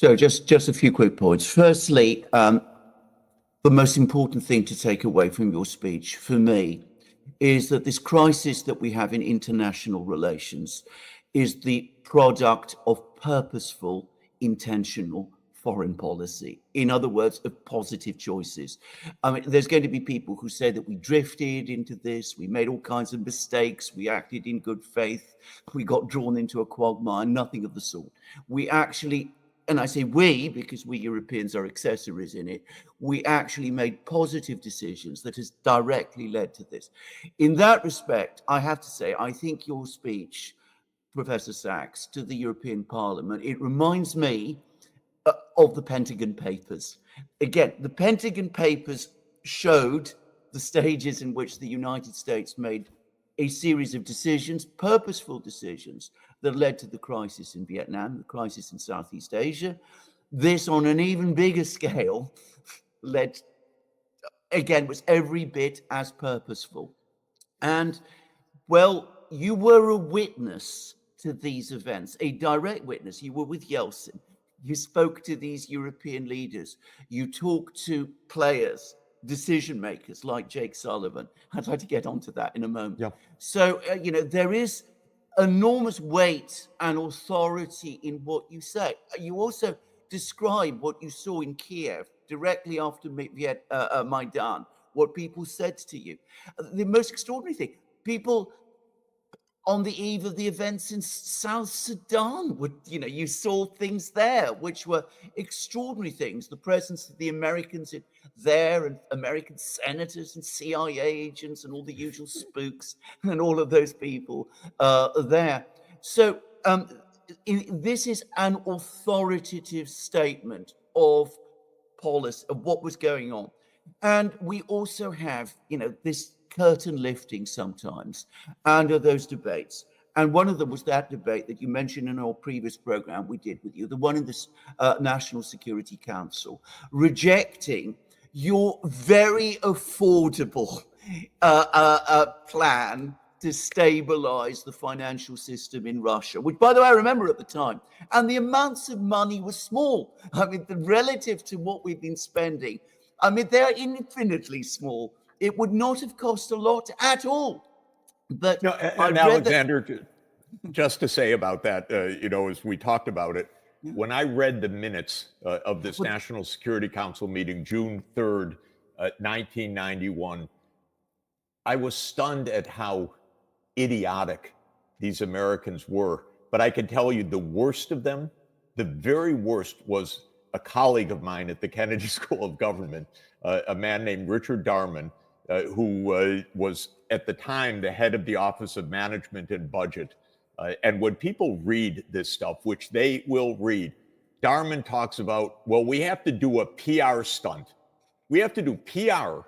So just a few quick points. Firstly, the most important thing to take away from your speech for me is that this crisis that we have in international relations is the product of purposeful, intentional foreign policy. In other words, of positive choices. I mean, there's going to be people who say that we drifted into this, we made all kinds of mistakes, we acted in good faith, we got drawn into a quagmire, nothing of the sort. We actually, and I say we because we Europeans are accessories in it, we actually made positive decisions that has directly led to this. In that respect, I have to say, I think your speech, Professor Sachs, to the European Parliament, it reminds me of the Pentagon Papers. Again, the Pentagon Papers showed the stages in which the United States made a series of decisions, purposeful decisions, that led to the crisis in Vietnam, the crisis in Southeast Asia. This, on an even bigger scale, led, again, was every bit as purposeful. And, well, you were a witness to these events, a direct witness. You were with Yeltsin. You spoke to these European leaders. You talked to players, decision makers like Jake Sullivan. I'd like to get onto that in a moment. Yeah. So, there is enormous weight and authority in what you say. You also describe what you saw in Kiev directly after Maidan, what people said to you. The most extraordinary thing, people on the eve of the events in South Sudan, you saw things there which were extraordinary things. The presence of the Americans there, and American senators and CIA agents and all the usual spooks and all of those people there. So this is an authoritative statement of policy, of what was going on. And we also have, this curtain lifting sometimes under those debates. And one of them was that debate that you mentioned in our previous program we did with you, the one in the National Security Council, rejecting your very affordable plan to stabilize the financial system in Russia, which, by the way, I remember at the time. And the amounts of money were small. I mean, relative to what we've been spending, I mean, they're infinitely small. It would not have cost a lot at all. But no, and Alexander, just to say about that, as we talked about it, when I read the minutes of this National Security Council meeting, June 3rd, 1991, I was stunned at how idiotic these Americans were. But I can tell you the worst of them, the very worst, was a colleague of mine at the Kennedy School of Government, a man named Richard Darman, who was at the time the head of the Office of Management and Budget. And when people read this stuff, which they will read, Darman talks about, well, we have to do a PR stunt. We have to do PR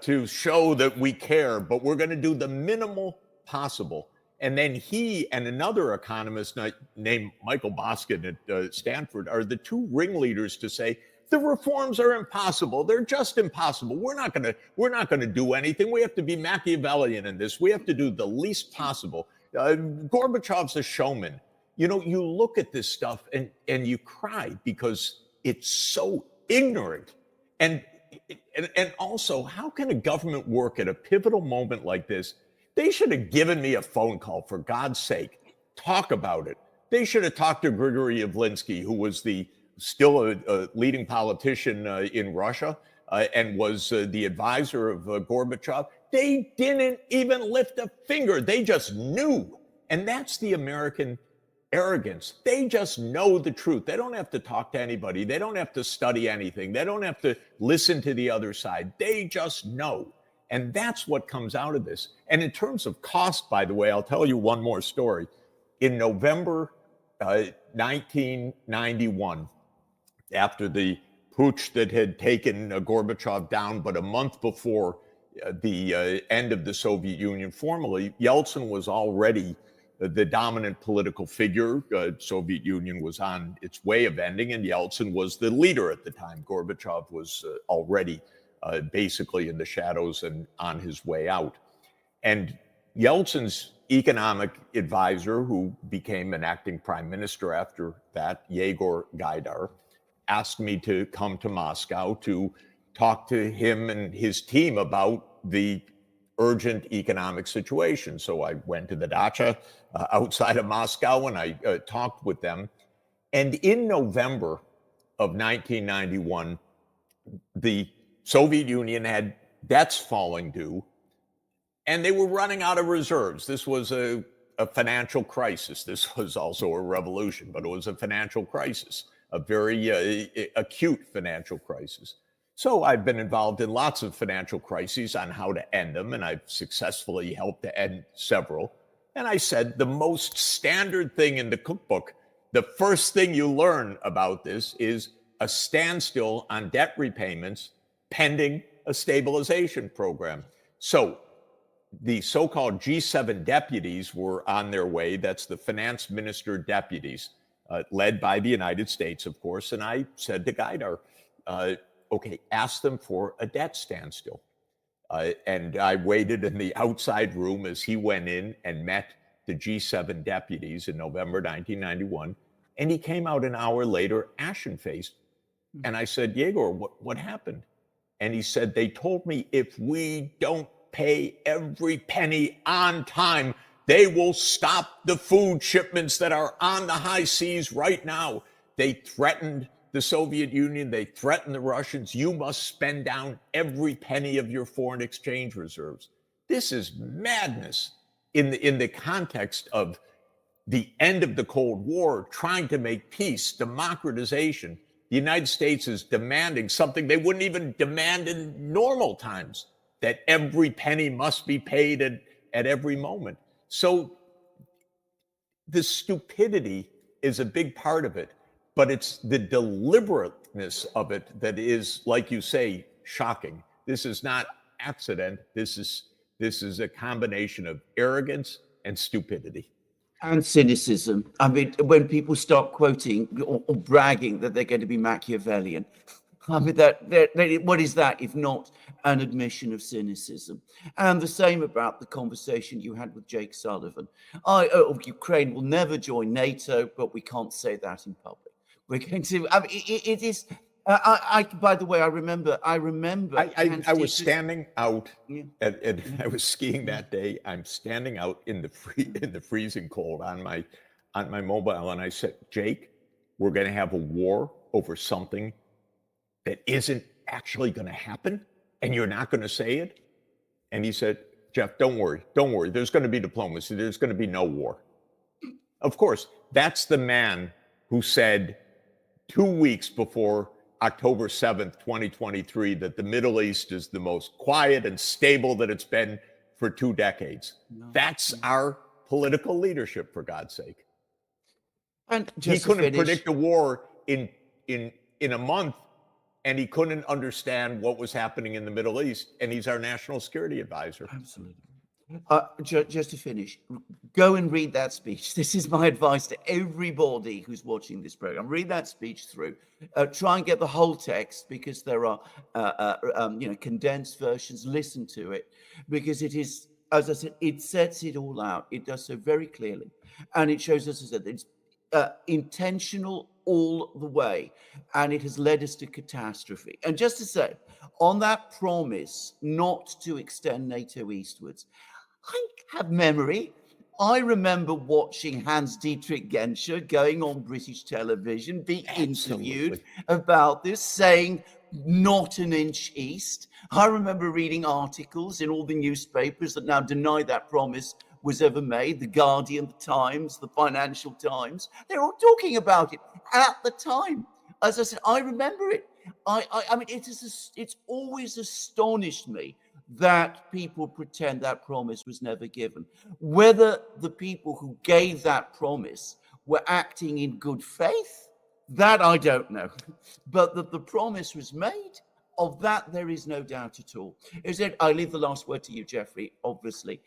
to show that we care, but we're going to do the minimal possible. And then he and another economist named Michael Boskin at Stanford are the two ringleaders to say, the reforms are impossible. They're just impossible. We're not going to do anything. We have to be Machiavellian in this. We have to do the least possible. Gorbachev's a showman. You look at this stuff and you cry because it's so ignorant. And also, how can a government work at a pivotal moment like this? They should have given me a phone call, for God's sake. Talk about it. They should have talked to Grigory Yavlinsky, who was still a leading politician in Russia and was the advisor of Gorbachev. They didn't even lift a finger. They just knew. And that's the American arrogance. They just know the truth. They don't have to talk to anybody. They don't have to study anything. They don't have to listen to the other side. They just know. And that's what comes out of this. And in terms of cost, by the way, I'll tell you one more story. In November 1991, after the putsch that had taken Gorbachev down, but a month before the end of the Soviet Union formally, Yeltsin was already the dominant political figure. Soviet Union was on its way of ending, and Yeltsin was the leader at the time. Gorbachev was already basically in the shadows and on his way out. And Yeltsin's economic advisor, who became an acting prime minister after that, Yegor Gaidar, asked me to come to Moscow to talk to him and his team about the urgent economic situation. So I went to the dacha outside of Moscow, and I talked with them. And in November of 1991, the Soviet Union had debts falling due, and they were running out of reserves. This was a financial crisis. This was also a revolution, but it was a financial crisis, a very acute financial crisis. So I've been involved in lots of financial crises on how to end them, and I've successfully helped to end several. And I said the most standard thing in the cookbook, the first thing you learn about this is a standstill on debt repayments pending a stabilization program. So the so-called G7 deputies were on their way. That's the finance minister deputies, led by the United States, of course. And I said to Gaidar, okay, ask them for a debt standstill. And I waited in the outside room as he went in and met the G7 deputies in November 1991. And he came out an hour later, ashen-faced. And I said, Yegor, what happened? And he said, they told me if we don't pay every penny on time, they will stop the food shipments that are on the high seas right now. They threatened the Soviet Union. They threatened the Russians. You must spend down every penny of your foreign exchange reserves. This is madness in the context of the end of the Cold War, trying to make peace, democratization. The United States is demanding something they wouldn't even demand in normal times, that every penny must be paid at every moment. So the stupidity is a big part of it, but it's the deliberateness of it that is, like you say, shocking. This is not accident. This is a combination of arrogance and stupidity. And cynicism. I mean, when people start quoting or bragging that they're going to be Machiavellian, I mean, what is that if not an admission of cynicism? And the same about the conversation you had with Jake Sullivan. Ukraine will never join NATO, but we can't say that in public. We're going to. I mean, it is. By the way, I remember. I was standing out, and I was skiing that day. I'm standing out in the freezing cold on my mobile, and I said, Jake, we're going to have a war over something that isn't actually going to happen, and you're not going to say it. And he said, Jeff, don't worry. There's going to be diplomacy. There's going to be no war. Of course, that's the man who said 2 weeks before October 7th, 2023, that the Middle East is the most quiet and stable that it's been for 2 decades. That's our political leadership, for God's sake. And he couldn't predict a war in a month, and he couldn't understand what was happening in the Middle East, and he's our national security advisor. Absolutely. Just to finish, go and read that speech. This is my advice to everybody who's watching this program. Read that speech through. Try and get the whole text, because there are condensed versions. Listen to it, because it is, as I said, it sets it all out. It does so very clearly, and it shows, as I said, it's intentional all the way, and it has led us to catastrophe. And just to say, on that promise not to extend NATO eastwards, I have memory. I remember watching Hans-Dietrich Genscher going on British television, being interviewed about this, saying not an inch east. I remember reading articles in all the newspapers that now deny that promise was ever made. The Guardian, the Times, the Financial Times, they're all talking about it at the time. As I said, I remember it. I mean, it's always astonished me that people pretend that promise was never given. Whether the people who gave that promise were acting in good faith, that I don't know. But that the promise was made, of that there is no doubt at all. I leave the last word to you, Jeffrey, obviously,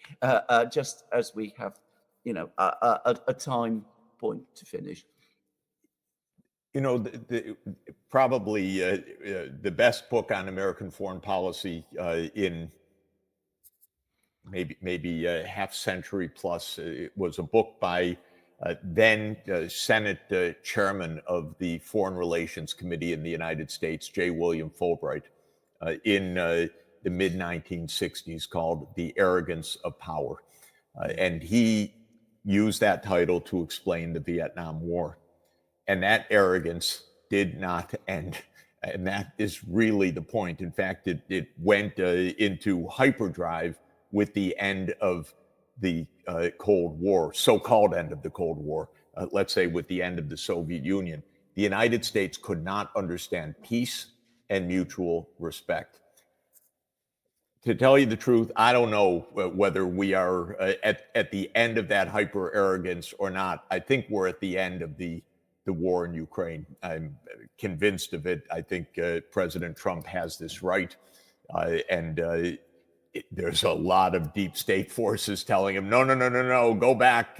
just as we have, a time point to finish. Probably the best book on American foreign policy in maybe a half century plus. It was a book by then Senate chairman of the Foreign Relations Committee in the United States, J. William Fulbright, in the mid 1960s, called The Arrogance of Power. And he used that title to explain the Vietnam War. And that arrogance did not end. And that is really the point. In fact, it went into hyperdrive with the end of the Cold War, so-called end of the Cold War, let's say with the end of the Soviet Union. The United States could not understand peace and mutual respect. To tell you the truth, I don't know whether we are at the end of that hyper arrogance or not. I think we're at the end of the war in Ukraine. I'm convinced of it. I think President Trump has this right. There's a lot of deep state forces telling him, no, go back.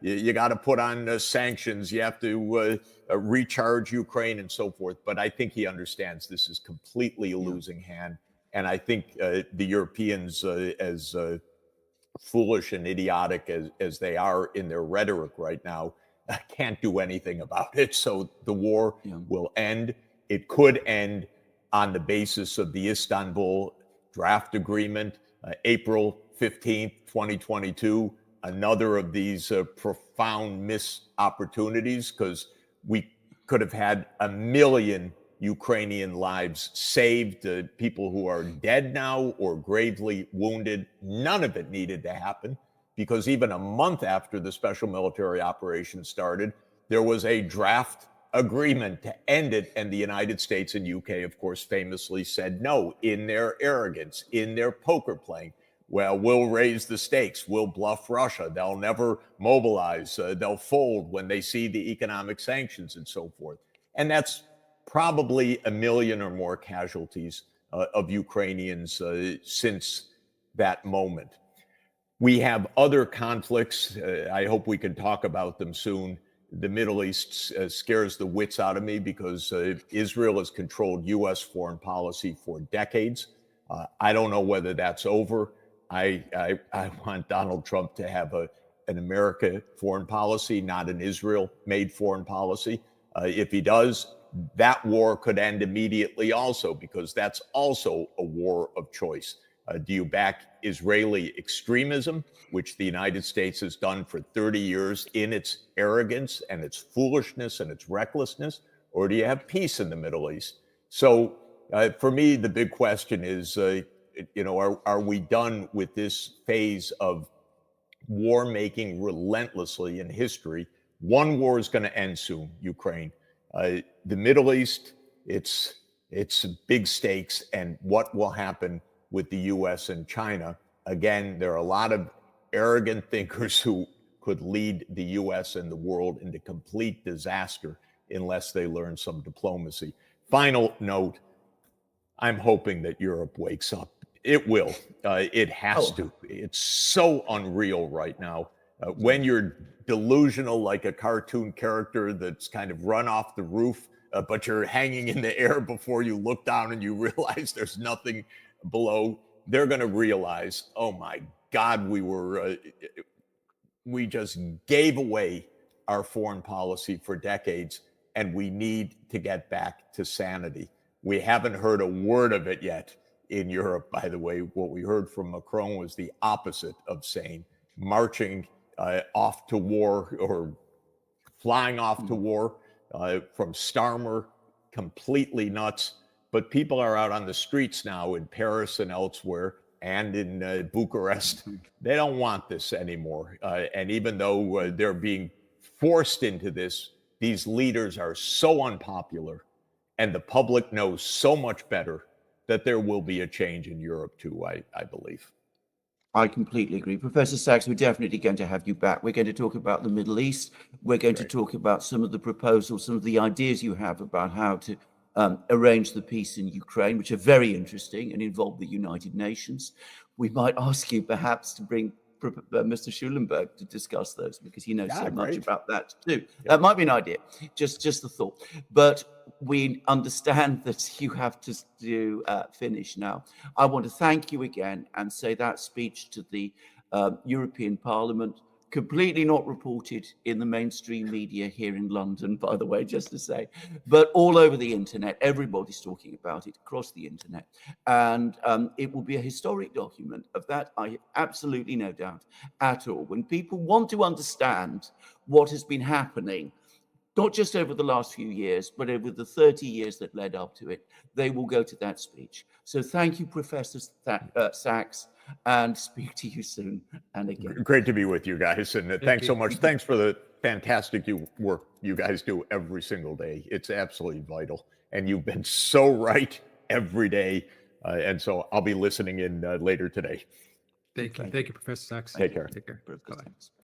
You got to put on sanctions. You have to recharge Ukraine and so forth. But I think he understands this is completely a losing hand. And I think the Europeans, as foolish and idiotic as they are in their rhetoric right now, can't do anything about it. So the war will end. It could end on the basis of the Istanbul draft agreement, April 15th, 2022, another of these profound missed opportunities, because we could have had 1 million Ukrainian lives saved, people who are dead now or gravely wounded. None of it needed to happen, because even a month after the special military operation started, there was a draft agreement to end it. And the United States and UK, of course, famously said no in their arrogance, in their poker playing. Well, we'll raise the stakes. We'll bluff Russia. They'll never mobilize. They'll fold when they see the economic sanctions and so forth. And that's probably 1 million or more casualties of Ukrainians since that moment. We have other conflicts. I hope we can talk about them soon. The Middle East scares the wits out of me, because Israel has controlled U.S. foreign policy for decades. I don't know whether that's over. I want Donald Trump to have an America foreign policy, not an Israel-made foreign policy. If he does, that war could end immediately also, because that's also a war of choice. Do you back Israeli extremism, which the United States has done for 30 years in its arrogance and its foolishness and its recklessness, or do you have peace in the Middle East? So for me, the big question is, are we done with this phase of war making relentlessly in history? One war is going to end soon, Ukraine. The Middle East, it's big stakes, and what will happen with the U.S. and China? Again, there are a lot of arrogant thinkers who could lead the U.S. and the world into complete disaster unless they learn some diplomacy. Final note, I'm hoping that Europe wakes up. It will. It has to. It's so unreal right now. When you're delusional like a cartoon character that's kind of run off the roof, but you're hanging in the air before you look down and you realize there's nothing below, they're going to realize, oh my God, we just gave away our foreign policy for decades, and we need to get back to sanity. We haven't heard a word of it yet in Europe, by the way. What we heard from Macron was the opposite of sane, marching off to war, or flying off to war from Starmer, completely nuts. But people are out on the streets now in Paris and elsewhere, and in Bucharest. They don't want this anymore. And even though they're being forced into this, these leaders are so unpopular, and the public knows so much better, that there will be a change in Europe too, I believe. I completely agree. Professor Sachs, we're definitely going to have you back. We're going to talk about the Middle East. We're going to talk about some of the proposals, some of the ideas you have about how to arrange the peace in Ukraine, which are very interesting and involve the United Nations. We might ask you perhaps to bring Mr. Schulenberg to discuss those, because he knows so much great. about that too. That might be an idea, just a thought. But we understand that you have to finish now. I want to thank you again and say that speech to the European Parliament, completely not reported in the mainstream media here in London, by the way, just to say, but all over the internet. Everybody's talking about it across the internet. And it will be a historic document. Of that, I have absolutely no doubt at all. When people want to understand what has been happening, not just over the last few years, but over the 30 years that led up to it, they will go to that speech. So thank you, Professor Sachs, and speak to you soon and again. Great to be with you guys, and thanks so much. Thanks for the fantastic work you guys do every single day. It's absolutely vital, and you've been so right every day. And so I'll be listening in later today. Thank you. Thank you, Professor Sachs. Take care. Take care. Bye-bye.